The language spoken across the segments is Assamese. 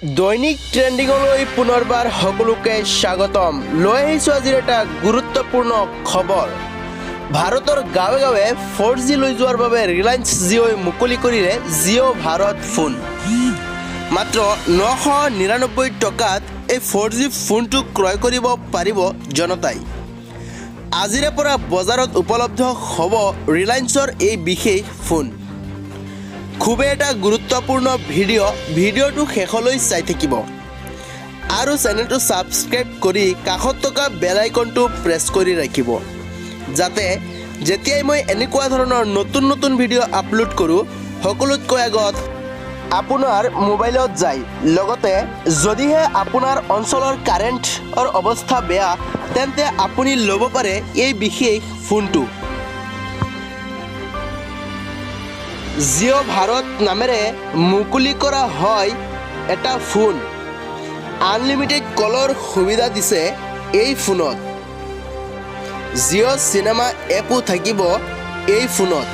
দৈনিক ট্ৰেণ্ডিঙলৈ পুনৰবাৰ সকলোকে স্বাগতম। লৈ আহিছোঁ আজিৰ এটা গুৰুত্বপূৰ্ণ খবৰ। ভাৰতৰ গাঁৱে গাঁৱে 4G লৈ যোৱাৰ বাবে ৰিলায়েন্স জিঅ'ই মুকলি কৰিলে জিঅ' ভাৰত ফোন। মাত্ৰ 999 টকাত এই 4G ফোনটো ক্ৰয় কৰিব পাৰিব জনতাই। আজিৰে পৰা বজাৰত উপলব্ধ হ'ব ৰিলায়েন্সৰ এই বিশেষ ফোন। খুবেই এটা গুৰুত্বপূৰ্ণ ভিডিঅ'টো শেষলৈ চাই থাকিব আৰু চেনেলটো ছাবস্ক্ৰাইব কৰি কাষত থকা বেল আইকনটো প্ৰেছ কৰি ৰাখিব, যাতে যেতিয়াই মই এনেকুৱা ধৰণৰ নতুন ভিডিঅ' আপলোড কৰোঁ সকলোতকৈ আগত আপোনাৰ মোবাইলত যায়। লগতে যদিহে আপোনাৰ অঞ্চলৰ কাৰেণ্টৰ অৱস্থা বেয়া, তেন্তে আপুনি ল'ব পাৰে এই বিশেষ ফোনটো। জিঅ' ভাৰত নামেৰে মুকলি কৰা হয় এটা ফোন। আনলিমিটেড কলৰ সুবিধা দিছে এই ফোনত। জিঅ' চিনেমা এপো থাকিব এই ফোনত।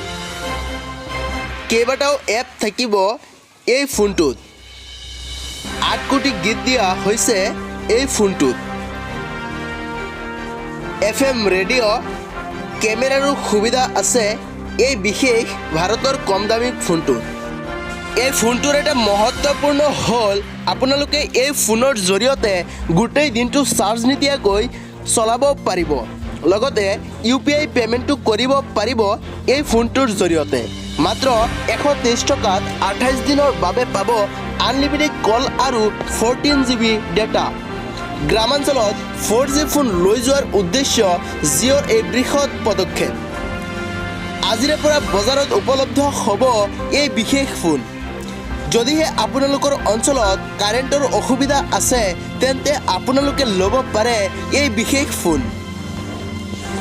কেইবাটাও এপ থাকিব এই ফোনটোত। 8 কোটি গীত দিয়া হৈছে এই ফোনটোত। FM ৰেডিঅ' কেমেৰাৰো সুবিধা আছে এই বিশেষ ভাৰতৰ কম দামী ফোনটোত। এই ফোনটোৰ এটা মহত্বপূৰ্ণ হ'ল আপোনালোকে এই ফোনৰ জৰিয়তে গোটেই দিনটো চাৰ্জ নিদিয়াকৈ চলাব পাৰিব। লগতে UPI পে'মেণ্টটো কৰিব পাৰিব এই ফোনটোৰ জৰিয়তে। মাত্ৰ 123 টকাত 28 দিনৰ বাবে পাব আনলিমিটেড কল আৰু 14 GB ডেটা। গ্ৰামাঞ্চলত 4G ফোন লৈ যোৱাৰ উদ্দেশ্য জিঅ'ৰ এই বৃহৎ পদক্ষেপ। আজিৰে পৰা বজাৰত উপলব্ধ হ'ব এই বিশেষ ফোন। যদিহে আপোনালোকৰ অঞ্চলত কাৰেণ্টৰ অসুবিধা আছে, তেন্তে আপোনালোকে ল'ব পাৰে এই বিশেষ ফোন।